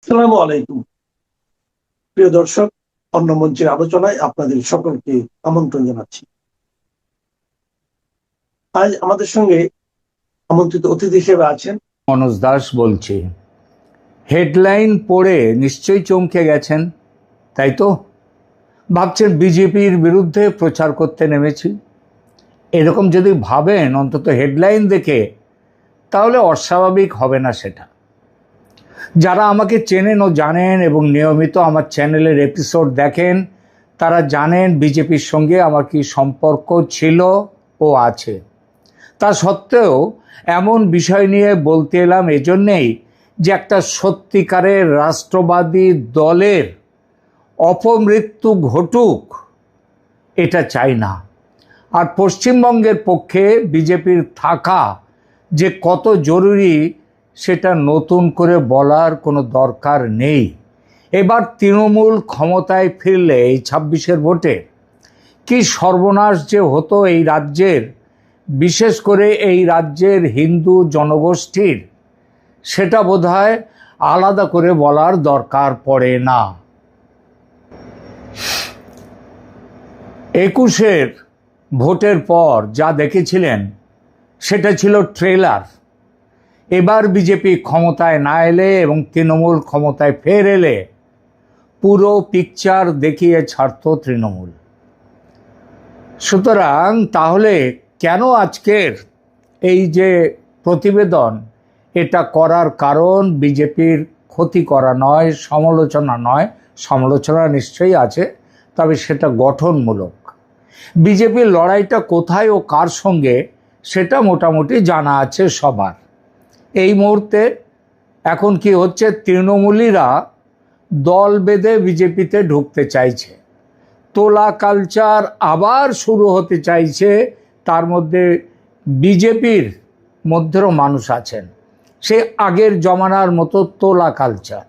আসসালামু আলাইকুম। প্রিয় দর্শক, অন্য মঞ্চের আলোচনায় আপনাদের সকলকে আমন্ত্রণ জানাচ্ছি। আজ আমাদের সঙ্গে আমন্ত্রিত অতিথি হিসেবে আছেন মনোজ দাস বলছি। হেডলাইন পড়ে নিশ্চয়ই চমকে গেছেন, তাই তো? ভাবছেন বিজেপির বিরুদ্ধে প্রচার করতে নেমেছি। এরকম যদি ভাবেন অন্তত হেডলাইন দেখে, তাহলে অস্বাভাবিক হবে না সেটা। যারা আমাকে চেনেন ও জানেন এবং নিয়মিত আমার চ্যানেলের এপিসোড দেখেন, তারা জানেন বিজেপির সঙ্গে আমার কি সম্পর্ক ছিল ও আছে। তা সত্ত্বেও এমন বিষয় নিয়ে বলতে এলাম এজন্যেই যে একটা সত্যিকারের রাষ্ট্রবাদী দলের অপমৃত্যু ঘটুক, এটা চাই না। আর পশ্চিমবঙ্গের পক্ষে বিজেপির থাকা যে কত জরুরি সেটা নতুন করে বলার কোনো দরকার নেই। এবার তৃণমূল ক্ষমতায় ফিরলে এই ২৬-এর ভোটে কি সর্বনাশ যে হতো এই রাজ্যের, বিশেষ করে এই রাজ্যের হিন্দু জনগোষ্ঠীর, সেটা বোধহয় আলাদা করে বলার দরকার পড়ে না। ২১-এর ভোটের পর যা দেখেছিলেন সেটা ছিল ট্রেলার। এবার বিজেপি ক্ষমতায় না এলে এবং তৃণমূল ক্ষমতায় ফের এলে পুরো পিকচার দেখিয়ে ছাড়ত তৃণমূল। সুতরাং তাহলে কেন আজকের এই যে প্রতিবেদন, এটা করার কারণ বিজেপির ক্ষতি করা নয়, সমালোচনা নয়। সমালোচনা নিশ্চয়ই আছে, তবে সেটা গঠনমূলক। বিজেপির লড়াইটা কোথায় ও কার সঙ্গে সেটা মোটামুটি জানা আছে সবার। এই মুহূর্তে এখন কি হচ্ছে, তৃণমূলীরা দল বেঁধে বিজেপিতে ঢুকতে চাইছে। তোলা কালচার আবার শুরু হতে চাইছে। তার মধ্যে বিজেপির মধ্যেও মানুষ আছেন সে আগের জমানার মতো তোলা কালচার।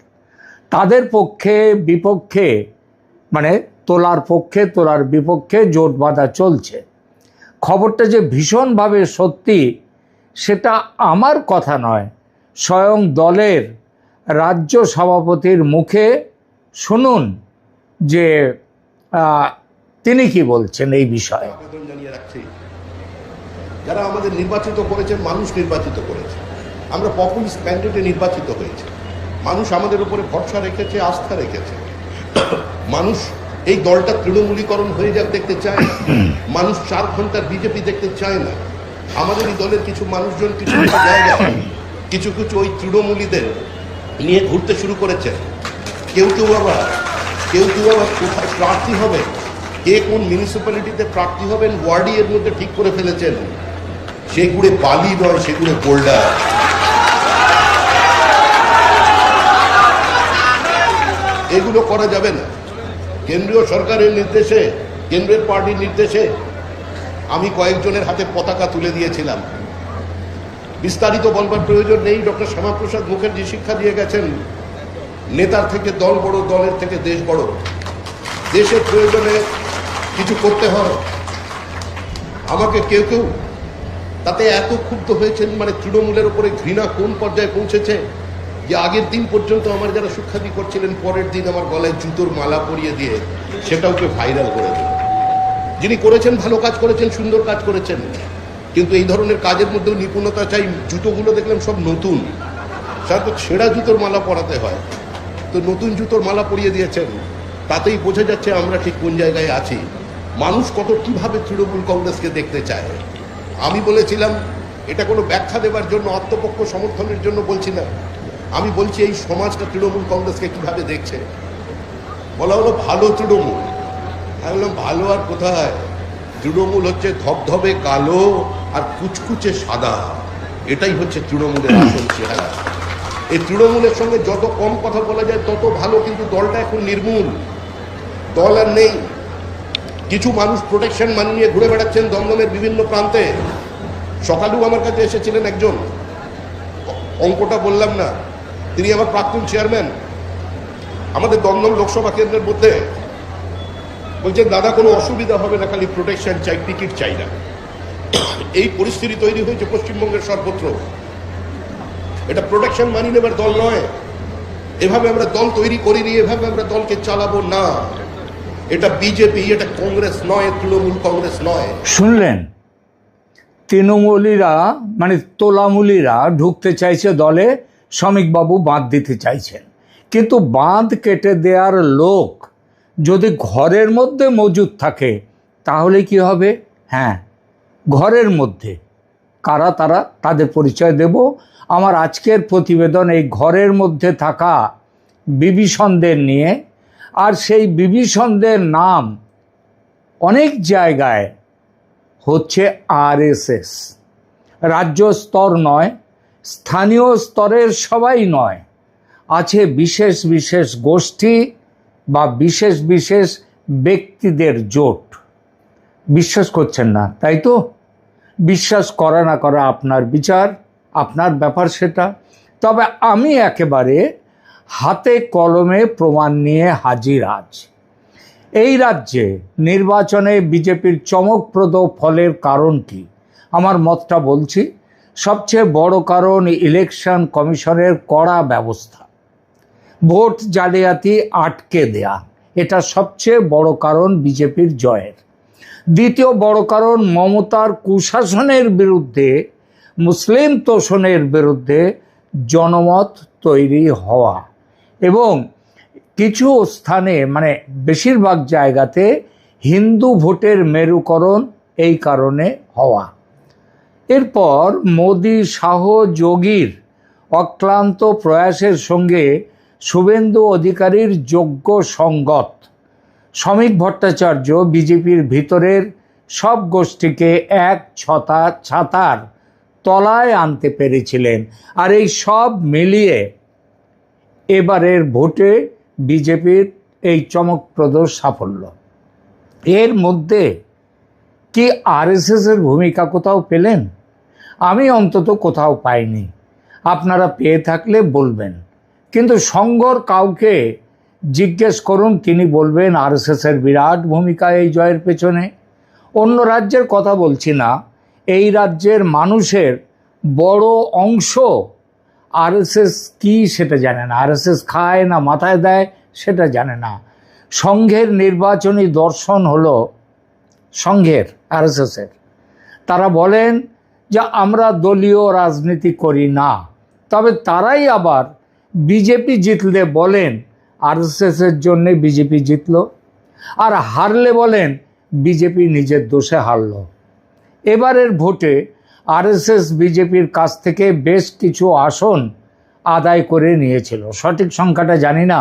তাদের পক্ষে বিপক্ষে, মানে তোলার পক্ষে তোলার বিপক্ষে জোট বাঁধা চলছে। খবরটা যে ভীষণভাবে সত্যি সেটা আমার কথা নয়, স্বয়ং দলের রাজ্য সভাপতির মুখে শুনুন যে তিনি কি বলছেন এই বিষয়ে। আবেদন জানিয়ে রাখছি, যারা আমাদের নির্বাচিত করেছেন, মানুষ নির্বাচিত করেছে, আমরা পপুলিস্ট ক্যান্ডিডেটে নির্বাচিত হয়েছে, মানুষ আমাদের উপরে ভরসা রেখেছে, আস্থা রেখেছে। মানুষ এই দলটা তৃণমূলীকরণ হয়ে যাক দেখতে চায় না। মানুষ 4 ঘন্টার বিজেপি দেখতে চায় না। আমাদের এই দলের কিছু মানুষজন কিছু জায়গায় কিছু ওই তৃণমূলীদের নিয়ে ঘুরতে শুরু করেছে। কেউ কেউ আবার কোথায় প্রার্থী হবে, কে কোন মিউনিসিপ্যালিটিতে প্রার্থী হবেন ওয়ার্ডই এর মধ্যে ঠিক করে ফেলেছেন। সেগুড়ে বালি নয়, সেগুড়ে গোল্ডার। এগুলো করা যাবে না। কেন্দ্রীয় সরকারের নির্দেশে, কেন্দ্রের পার্টির নির্দেশে আমি কয়েকজনের হাতে পতাকা তুলে দিয়েছিলাম। বিস্তারিত বলবার প্রয়োজন নেই। ডক্টর শ্যামাপ্রসাদ মুখার্জি শিক্ষা দিয়ে গেছেন, নেতার থেকে দল বড়, দলের থেকে দেশ বড়। দেশের প্রয়োজনে কিছু করতে হয়। আমাকে কেউ কেউ তাতে এত ক্ষুব্ধ হয়েছেন, মানে তৃণমূলের উপরে ঘৃণা কোন পর্যায়ে পৌঁছেছে যে আগের দিন পর্যন্ত আমার যারা সুখ্যাতি করছিলেন, পরের দিন আমার গলায় জুতোর মালা পরিয়ে দিয়ে সেটাওকে ভাইরাল করে দিল। যিনি করেছেন, ভালো কাজ করেছেন, সুন্দর কাজ করেছেন, কিন্তু এই ধরনের কাজের মধ্যেও নিপুণতা চাই। জুতোগুলো দেখলাম সব নতুন, সাধারণত ছেঁড়া জুতোর মালা পরাতে হয়, তো নতুন জুতোর মালা পরিয়ে দিয়েছেন। তাতেই বোঝা যাচ্ছে আমরা ঠিক কোন জায়গায় আছি। মানুষ কত কিভাবে তৃণমূল কংগ্রেসকে দেখতে চায়। আমি বলেছিলাম, এটা কোনো ব্যাখ্যা দেবার জন্য, আত্মপক্ষ সমর্থনের জন্য বলছি না। আমি বলছি এই সমাজটা তৃণমূল কংগ্রেসকে কিভাবে দেখছে। বলা হলো ভালো তৃণমূল। আমি বললাম ভালো আর কোথায়, তৃণমূল হচ্ছে ধবধবে কালো আর কুচকুচে সাদা। এটাই হচ্ছে তৃণমূলের আসল চেহারা। এই তৃণমূলের সঙ্গে যত কম কথা বলা যায় তত ভালো, কিন্তু দলটা এখন নির্মূল, দল আর নেই। কিছু মানুষ প্রোটেকশন মানি নিয়ে ঘুরে বেড়াচ্ছেন দমদমের বিভিন্ন প্রান্তে। সকালেও আমার কাছে এসেছিলেন একজন, অঙ্কটা বললাম না, তিনি আমার প্রাক্তন চেয়ারম্যান আমাদের দমদম লোকসভা কেন্দ্রের মধ্যে। বলছেন দাদা কোনো অসুবিধা হবে না, খালি প্রোটেকশন চাই, টিকিট চাই না। এই পরিস্থিতি তৈরি হয়েছে পশ্চিমবঙ্গের সর্বত্র। এটা প্রোটেকশন মানি নেবার দল নয়। এভাবে আমরা দল তৈরি করিনি, এভাবে আমরা দলকে চালাবো না। এটা বিজেপি, এটা কংগ্রেস নয়, তৃণমূল কংগ্রেস নয়। শুনলেন, তৃণমূলীরা মানে তোলামূলীরা ঢুকতে চাইছে দলে, শ্রমিকবাবু বাঁধ দিতে চাইছেন। কিন্তু বাঁধ কেটে দেওয়ার লোক যদি ঘরের মধ্যে মজুদ থাকে তাহলে কি হবে? হ্যাঁ, ঘরের মধ্যে কারা তারা, তাদের পরিচয় দেব। আমার আজকের প্রতিবেদন এই ঘরের মধ্যে থাকা বিভীষণদের নিয়ে। আর সেই বিভীষণদের নাম অনেক জায়গায় হচ্ছে আরএসএস। রাজ্য স্তর নয়, স্থানীয় স্তরের সবাই নয়, আছে বিশেষ বিশেষ গোষ্ঠী বা বিশেষ বিশেষ ব্যক্তিদের জোট। বিশ্বাস করছেন না, তাই তো? বিশ্বাস করা না করা আপনার বিচার, আপনার ব্যাপার সেটা। তবে আমি একেবারে হাতে কলমে প্রমাণ নিয়ে হাজির আজ। এই রাজ্যে নির্বাচনে বিজেপির চমকপ্রদ ফলের কারণ কি? আমার মতটা বলছি। সবচেয়ে বড় কারণ ইলেকশন কমিশনের কড়া ব্যবস্থা, ভোট জালিয়াতি আটকে দেয়া, এটা সবচেয়ে বড় কারণ বিজেপির জয়ের। দ্বিতীয় বড় কারণ মমতার কুশাসনের বিরুদ্ধে, মুসলিম তোষণের বিরুদ্ধে জনমত তৈরি হওয়া এবং কিছু স্থানে মানে বেশিরভাগ জায়গাতে হিন্দু ভোটের মেরুকরণ এই কারণে হওয়া। এরপর মোদি শাহ যোগীর অক্লান্ত প্রয়াসের সঙ্গে শুভেন্দু অধিকারীর যোগ্য সঙ্গত। শ্রমিক ভট্টাচার্য বিজেপির ভিতরের সব গোষ্ঠীকে এক ছাতার তলায় আনতে পেরেছিলেন। আর এই সব মিলিয়ে এবারের ভোটে বিজেপির এই চমকপ্রদ সাফল্য। এর মধ্যে কি আরএসএসের ভূমিকা কোথাও পেলেন? আমি অন্তত কোথাও পাইনি। আপনারা পেয়ে থাকলে বলবেন। কিন্তু সংঘর কাউকে জিজ্ঞেস করুন, তিনি বলবেন আরএসএসের বিরাট ভূমিকা এই জয়ের পেছনে। অন্য রাজ্যের কথা বলছি না, এই রাজ্যের মানুষের বড় অংশ আরএসএস কি সেটা জানে না, আরএসএস খায় না মাথায় দেয় সেটা জানে না। সংঘের নির্বাচনী দর্শন হলো সংঘের, আরএসএসের। তারা বলেন যে আমরা দলীয় রাজনীতি করি না, তবে তারাই আবার বিজেপি জিতলে বলেন আরএসএসের জন্যে বিজেপি জিতল, আর হারলে বলেন বিজেপি নিজের দোষে হারল। এবারের ভোটে আরএসএস বিজেপির কাছ থেকে বেশ কিছু আসন আদায় করে নিয়েছিল। সঠিক সংখ্যাটা জানি না,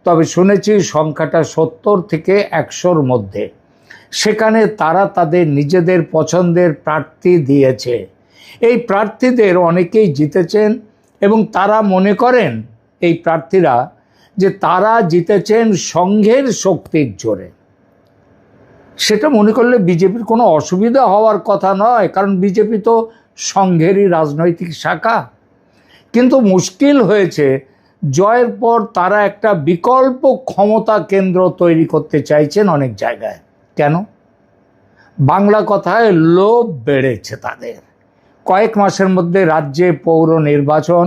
তবে শুনেছি সংখ্যাটা 70 থেকে 100-র মধ্যে। সেখানে তারা তাদের নিজেদের পছন্দের প্রার্থী দিয়েছে। এই প্রার্থীদের অনেকেই জিতেছেন এবং তারা মনে করেন এই প্রার্থীরা যে তারা জিতেছেন সংঘের শক্তির জোরে। সেটা মনে করলে বিজেপির কোনো অসুবিধা হওয়ার কথা নয়, কারণ বিজেপি তো সংঘেরই রাজনৈতিক শাখা। কিন্তু মুশকিল হয়েছে জয়ের পর তারা একটা বিকল্প ক্ষমতা কেন্দ্র তৈরি করতে চাইছেন অনেক জায়গায়। কেন? বাংলা কথায় লোভ বেড়েছে তাদের। কয়েক মাসের মধ্যে রাজ্যে পৌর নির্বাচন।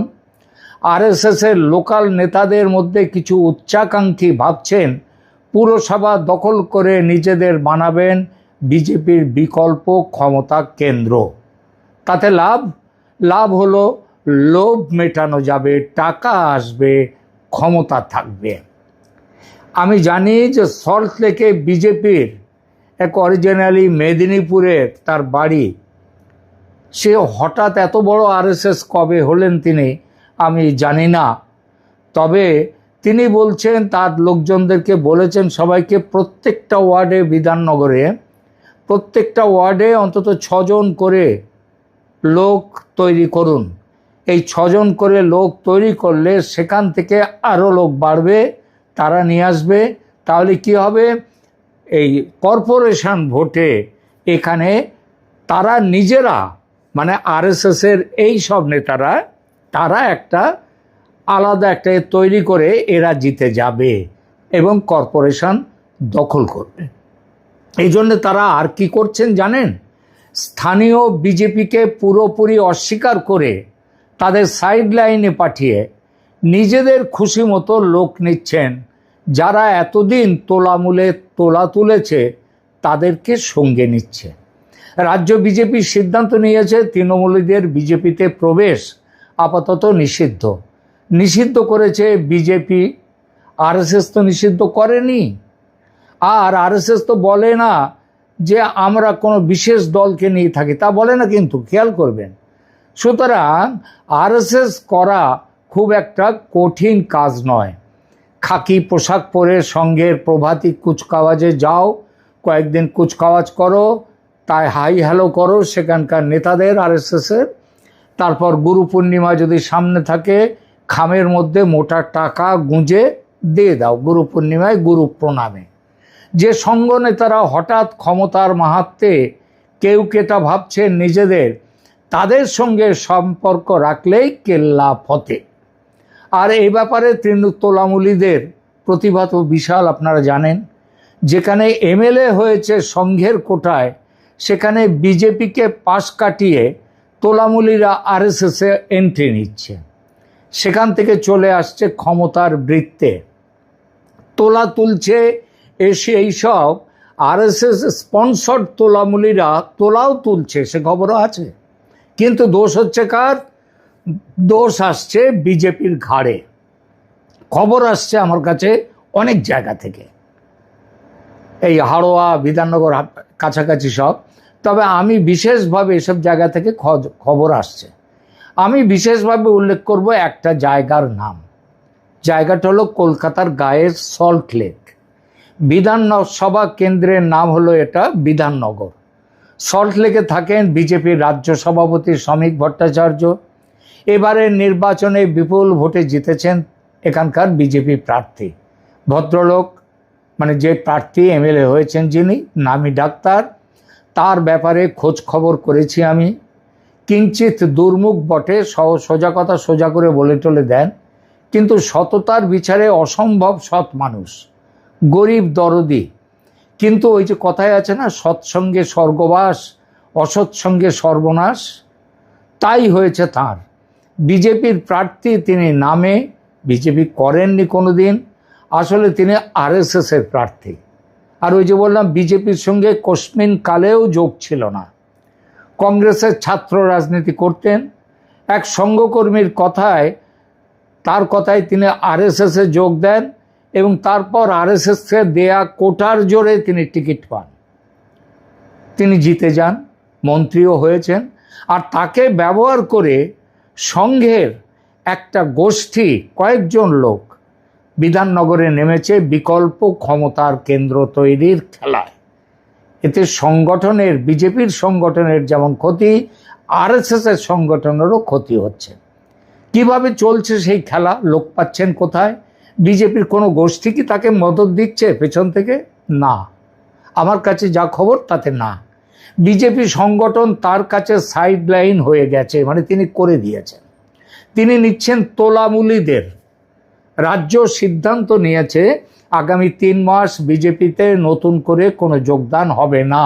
আরএসএসের লোকাল নেতাদের মধ্যে কিছু উচ্চাকাঙ্ক্ষী ভাবছেন পুরসভা দখল করে নিজেদের বানাবেন বিজেপির বিকল্প ক্ষমতা কেন্দ্র। তাতে লাভ হলো লোভ মেটানো যাবে, টাকা আসবে, ক্ষমতা থাকবে। আমি জানি যে সল্টলেকে বিজেপির এক অরিজিনালি মেদিনীপুরের তার বাড়ি। সে হঠাৎ এত বড় আরএসএস কবে হলেন তিনি আমি জানি না। তবে তিনি বলছেন তার লোকজনদেরকে বলেছেন সবাইকে প্রত্যেকটা ওয়ার্ডে, বিধাননগরে প্রত্যেকটা ওয়ার্ডে অন্তত 6 জন করে লোক তৈরি করুন। এই 6 জন করে লোক তৈরি করলে সেখান থেকে আরও লোক বাড়বে, তারা নিয়ে আসবে। তাহলে কি হবে? এই কর্পোরেশন ভোটে এখানে তারা নিজেরা মানে আরএসএসের এই সব নেতারা তারা একটা আলাদা একটা তৈরি করে এরা জিতে যাবে এবং কর্পোরেশন দখল করবে। এই জন্য তারা আর কি করছেন জানেন? স্থানীয় বিজেপিকে পুরোপুরি অস্বীকার করে তাদের সাইড লাইনে পাঠিয়ে নিজেদের খুশি মতো লোক নিচ্ছেন, যারা এতদিন তোলামূলে তোলা তুলেছে তাদেরকে সঙ্গে নিচ্ছে। রাজ্য বিজেপি সিদ্ধান্ত নিয়েছে তৃণমূলীদের বিজেপিতে প্রবেশ আপাতত নিষিদ্ধ করেছে বিজেপি। আরএসএস তো নিষিদ্ধ করেনি, আর আরএসএস তো বলে না যে আমরা কোনো বিশেষ দলকে নিয়ে থাকি, তা বলে না, কিন্তু খেয়াল করবেন। সুতরাং আরএসএস করা খুব একটা কঠিন কাজ নয়। খাকি পোশাক পরে সঙ্গের প্রভাতী কুচকাওয়াজে যাও, কয়েকদিন কুচকাওয়াজ করো, তাই হাই হ্যালো করো সেখানকার নেতাদের আরএসএসের, তারপর গুরু পূর্ণিমা যদি সামনে থাকে খামের মধ্যে মোটা টাকা গুঁজে দিয়ে দাও গুরু পূর্ণিমায় গুরু প্রণামে। যে সঙ্গ নেতারা হঠাৎ ক্ষমতার মাহাত্ম্যে কেউ কেটা ভাবছেন নিজেদের, তাদের সঙ্গে সম্পর্ক রাখলেই কেল্লা ফতে। আর এই ব্যাপারে তৃণমূলীদের প্রতিভা তো বিশাল, আপনারা জানেন। যেখানে এমএলএ হয়েছে সংঘের কোটায়, সেখানে বিজেপিকে পাশ কাটিয়ে তোলামূলীরা আরএসএসে এন্ট্রি নিচ্ছে। সেখান থেকে চলে আসছে ক্ষমতার বৃত্তে, তোলা তুলছে এসে এইসব আরএসএস স্পন্সর্ড তোলামূলীরা তোলাও তুলছে, সে খবরও আছে। কিন্তু দোষ হচ্ছে কার? দোষ আসছে বিজেপির ঘাড়ে। খবর আসছে আমার কাছে অনেক জায়গা থেকে, এই হাড়োয়া, বিধাননগর কাছাকাছি সব। তবে আমি বিশেষভাবে এসব জায়গা থেকে খবর আসছে, আমি বিশেষভাবে উল্লেখ করব একটা জায়গার নাম। জায়গাটা হলো কলকাতার গায়ের সল্ট লেক। বিধানসভা কেন্দ্রের নাম হলো এটা বিধাননগর। সল্ট লেকে থাকেন বিজেপির রাজ্য সভাপতি শ্রমিক ভট্টাচার্য। এবারের নির্বাচনে বিপুল ভোটে জিতেছেন এখানকার বিজেপি প্রার্থী। ভদ্রলোক, মানে যে প্রার্থী এমএলএ হয়েছেন যিনি, নামী ডাক্তার। তার ব্যাপারে খোঁজ খবর করেছি আমি। কিঞ্চিত দুর্মুখ বটে, সোজা কথা সোজা করে বলে টলে দেন, কিন্তু সততার বিচারে অসম্ভব সৎ মানুষ, গরিব দরদি। কিন্তু ওই যে কথায় আছে না, সৎসঙ্গে স্বর্গবাস, অসৎসঙ্গে সর্বনাশ, তাই হয়েছে তার। বিজেপির প্রার্থী তিনি, নামে বিজেপি করেননি কোনোদিন, আসলে তিনি আরএসএসের প্রার্থী। আর ওই যে বললাম, বিজেপির সঙ্গে কস্মিন কালেও যোগ ছিল না। কংগ্রেসের ছাত্র রাজনীতি করতেন। এক সঙ্গকর্মীর কথায়, তার কথায় তিনি আরএসএসে যোগ দেন এবং তারপর আরএসএসকে দেয়া কোটার জোরে তিনি টিকিট পান। তিনি জিতে যান, মন্ত্রীও হয়েছেন। আর তাকে ব্যবহার করে সংঘের একটা গোষ্ঠী, কয়েকজন লোক বিধাননগরে নেমেছে বিকল্প ক্ষমতার কেন্দ্র তৈরির খেলায়। এতে সংগঠনের, বিজেপির সংগঠনের যেমন ক্ষতি, আরএসএসের সংগঠনেরও ক্ষতি হচ্ছে। কিভাবে চলছে সেই খেলা? লোক পাচ্ছেন কোথায়? বিজেপির কোনো গোষ্ঠী কি তাকে মদত দিচ্ছে পেছন থেকে? না, আমার কাছে যা খবর তাতে না। বিজেপি সংগঠন তার কাছে সাইড লাইন হয়ে গেছে, মানে তিনি করে দিয়েছেন। তিনি নিচ্ছেন তোলামূলীদের। রাজ্য সিদ্ধান্ত নিয়েছে আগামী 3 মাস বিজেপিতে নতুন করে কোনো যোগদান হবে না,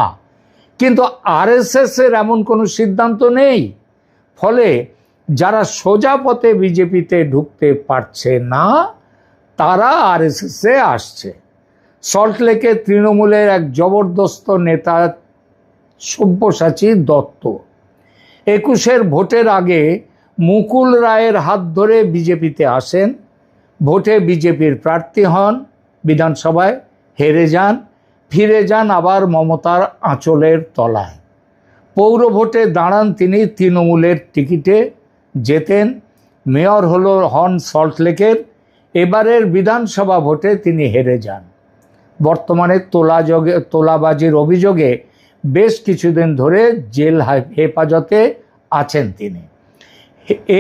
কিন্তু আরএসএসের এমন কোনো সিদ্ধান্ত নেই। ফলে যারা সোজা পথে বিজেপিতে ঢুকতে পারছে না, তারা আরএসএসে আসছে। সল্টলেকে তৃণমূলের এক জবরদস্ত নেতা সব্যসাচী দত্ত 21-এর ভোটের আগে মুকুল রায়ের হাত ধরে বিজেপিতে আসেন। ভোটে বিজেপির প্রার্থী হন, বিধানসভায় হেরে যান, ফিরে যান আবার মমতার আঁচলের তলায়। পৌর ভোটে দাঁড়ান তিনি, তৃণমূলের টিকিটে জেতেন, মেয়র হন সল্টলেকের। এবারের বিধানসভা ভোটে তিনি হেরে যান। বর্তমানে তোলাবাজির অভিযোগে বেশ কিছুদিন ধরে জেল হেফাজতে আছেন তিনি।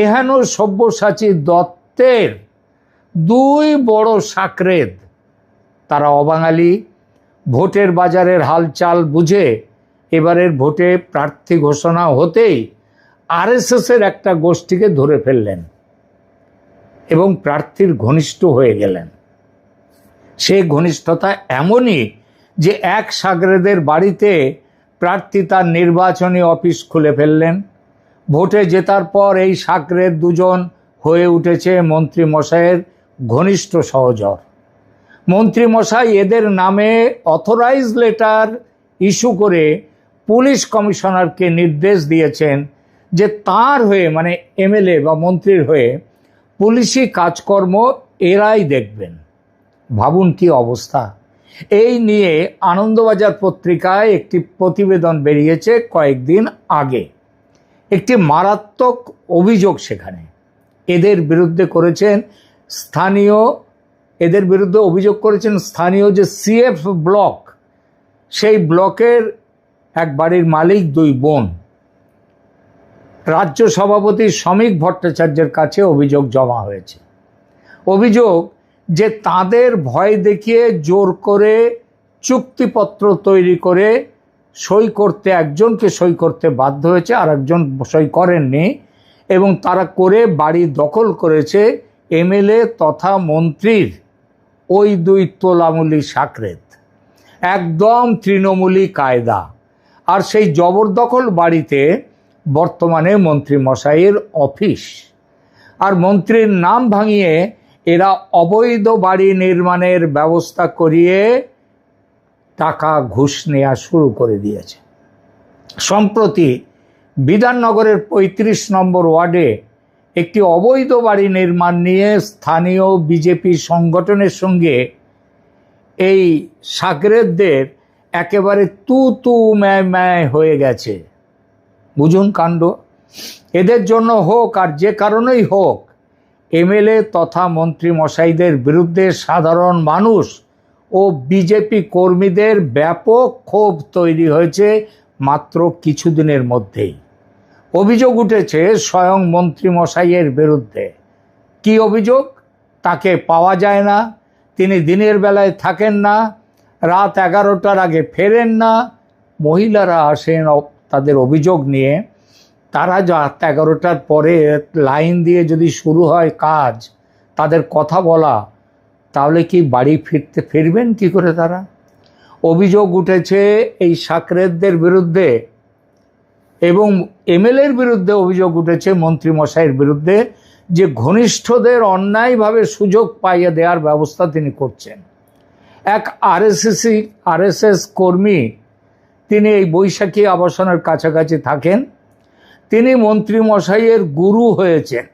এহেন সব্যসাচী দত্তের 2 বড় সাকরেদ, তারা অবাঙালি। ভোটের বাজারের হালচাল বুঝে এবারের ভোটে প্রার্থী ঘোষণা হতেই আরএসএসের একটা গোষ্ঠীকে ধরে ফেললেন এবং প্রার্থীর ঘনিষ্ঠ হয়ে গেলেন। সেই ঘনিষ্ঠতা এমনই যে এক সাকরেদের বাড়িতে প্রার্থী তার নির্বাচনী অফিস খুলে ফেললেন। ভোটে জেতার পর এই সাকরেদ 2জন হয়ে উঠেছে মন্ত্রী মশাইয়ের ঘনিষ্ঠ সহচর। মন্ত্রী মশাই এদের নামে অথরাইজ লেটার ইস্যু করে পুলিশ কমিশনারকে নির্দেশ দিয়েছেন যে তার হয়ে, মানে এমএলএ বা মন্ত্রীর হয়ে পুলিশি কাজকর্ম এরাই দেখবেন। ভাবুন কি অবস্থা। এই নিয়ে আনন্দবাজার পত্রিকায় একটি প্রতিবেদন বেরিয়েছে কয়েকদিন আগে। একটি মারাত্মক অভিযোগ সেখানে এদের বিরুদ্ধে অভিযোগ করেছেন স্থানীয় যে সিএফ ব্লক, সেই ব্লকের এক বাড়ির মালিক দুই বোন। রাজ্য সভাপতি শ্রমিক ভট্টাচার্যের কাছে অভিযোগ জমা হয়েছে। অভিযোগ যে তাদের ভয় দেখিয়ে জোর করে চুক্তিপত্র তৈরি করে একজনকে সই করতে বাধ্য হয়েছে, আর একজন সই করেননি, এবং তারা করে বাড়ি দখল করেছে এমএলএ তথা মন্ত্রীর ওই দুই তোলামূলী সাকরেত, একদম তৃণমূলী কায়দা। আর সেই জবরদখল বাড়িতে বর্তমানে মন্ত্রী মশাইয়ের অফিস। আর মন্ত্রীর নাম ভাঙিয়ে এরা অবৈধ বাড়ি নির্মাণের ব্যবস্থা করিয়ে টাকা ঘুষ নেওয়া শুরু করে দিয়েছে। সম্প্রতি বিধাননগরের ৩৫ নম্বর ওয়ার্ডে একটি অবৈধ বাড়ি নির্মাণ নিয়ে স্থানীয় বিজেপি সংগঠনের সঙ্গে এই সাকরেতদের একেবারে তু ম্যায় হয়ে গেছে। বুঝুন কাণ্ড। এদের জন্য হোক আর যে কারণেই হোক, এমএলএ তথা মন্ত্রী মশাইদের বিরুদ্ধে সাধারণ মানুষ ও বিজেপি কর্মীদের ব্যাপক ক্ষোভ তৈরি হয়েছে মাত্র কিছুদিনের মধ্যেই। অভিযোগ উঠেছে স্বয়ং মন্ত্রী মশাইয়ের বিরুদ্ধে। কি অভিযোগ? তাকে পাওয়া যায় না, তিনি দিনের বেলায় থাকেন না, রাত 11টার আগে ফেরেন না। মহিলারা আসেন তাদের অভিযোগ নিয়ে, তারা রাত 11টার পরে লাইন দিয়ে যদি শুরু হয় কাজ, তাদের কথা বলা, তাহলে কি বাড়ি ফিরবেন কি করে তারা? অভিযোগ উঠেছে এই সাকরেতদের বিরুদ্ধে, এবং এমএলএর বিরুদ্ধে অভিযোগ উঠেছে মন্ত্রী মশাইয়ের বিরুদ্ধে, যে ঘনিষ্ঠদের অন্যায়ভাবে সুযোগ পাইয়ে দেওয়ার ব্যবস্থা তিনি করছেন। এক আরএসএস কর্মী, তিনি এই বৈশাখী আবাসনের কাছাকাছি থাকেন, তিনি মন্ত্রী মশাইয়ের গুরু হয়েছেন।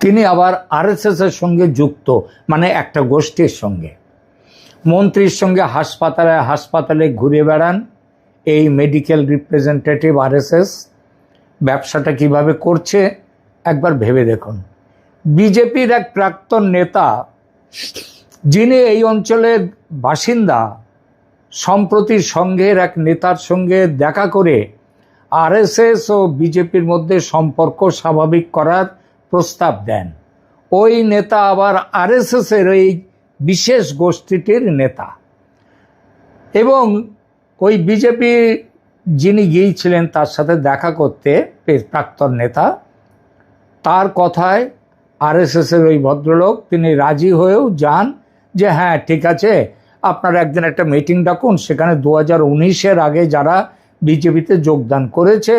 তিনি আবার আরএসএস এর সঙ্গে যুক্ত, মানে একটা গোষ্ঠীর সঙ্গে। মন্ত্রীর সঙ্গে হাসপাতালে ঘুরে বেড়ান এই মেডিকেল রিপ্রেজেন্টেটিভ আরএসএস। ব্যবসাটা কিভাবে করছে একবার ভেবে দেখুন। বিজেপির এক প্রাক্তন নেতা, যিনি এই অঞ্চলের বাসিন্দা, সম্প্রতি সংঘের এক নেতার সঙ্গে দেখা করে আরএসএস ও বিজেপির মধ্যে সম্পর্ক স্বাভাবিক করার প্রস্তাব দেন। ওই নেতা আবার আরএসএস এর এই বিশেষ গোষ্ঠীটির নেতা, এবং ওই বিজেপি যিনি গিয়েছিলেন তার সাথে দেখা করতে, প্রাক্তন নেতা, তার কথায় আরএসএস এর ওই ভদ্রলোক তিনি রাজি হয়েও যান যে হ্যাঁ ঠিক আছে, আপনারা একদিন একটা মিটিং ডাকুন, সেখানে 2019-এর আগে যারা বিজেপিতে যোগদান করেছে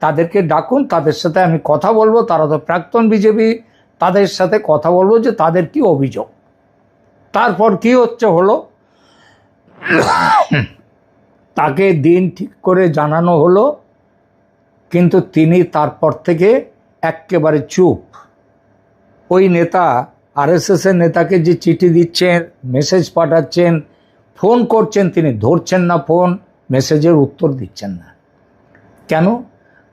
তাদেরকে ডাকুন, তাদের সাথে আমি কথা বলবো, তারা তো প্রাক্তন বিজেপি, তাদের সাথে কথা বলবো যে তাদের কি অভিযোগ। তারপর কি হচ্ছে হলো, তাকে দিন ঠিক করে জানানো হলো, কিন্তু তিনি তারপর থেকে একেবারে চুপ। ওই নেতা, আরএসএস এর নেতাকে যে চিঠি দিচ্ছেন, মেসেজ পাঠাচ্ছেন, ফোন করছেন, তিনি ধরছেন না ফোন, মেসেজের উত্তর দিচ্ছেন না। কেন?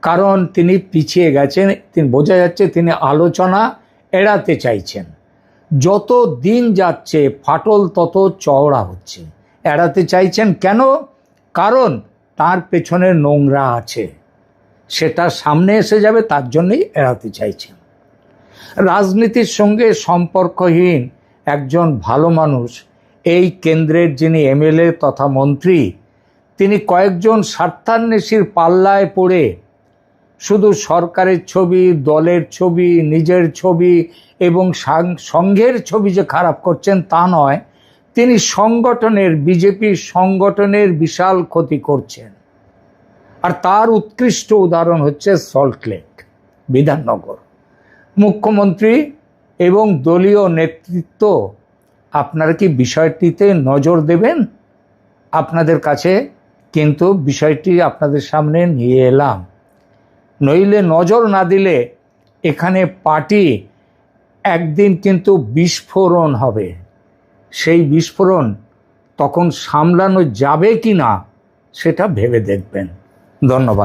কারণ তিনি পিছিয়ে গেছেন। তিনি বোঝা যাচ্ছে তিনি আলোচনা এড়াতে চাইছেন। যত দিন যাচ্ছে ফাটল তত চওড়া হচ্ছে। এড়াতে চাইছেন কেন? কারণ তার পেছনে নোংরা আছে, সেটা সামনে এসে যাবে, তার জন্যই এড়াতে চাইছেন। রাজনীতির সঙ্গে সম্পর্কহীন একজন ভালো মানুষ, এই কেন্দ্রের যিনি এমএলএ তথা মন্ত্রী, তিনি কয়েকজন স্বার্থান্বেষীর পাল্লায় পড়ে শুধু সরকারের ছবি, দলের ছবি, নিজের ছবি এবং সংঘের ছবি যে খারাপ করছেন তা নয়, তিনি বিজেপি সংগঠনের বিশাল ক্ষতি করছেন। আর তার উৎকৃষ্ট উদাহরণ হচ্ছে সল্টলেক। বিধাননগর। মুখ্যমন্ত্রী এবং দলীয় নেতৃত্ব আপনারা কি বিষয়টিতে নজর দেবেন? আপনাদের কাছে কিন্তু বিষয়টি আপনাদের সামনে নিয়ে এলাম। নইলে নজর না দিলে এখানে পার্টি একদিন কিন্তু বিস্ফোরণ হবে। সেই বিস্ফোরণ তখন সামলানো যাবে কি না সেটা ভেবে দেখবেন। ধন্যবাদ।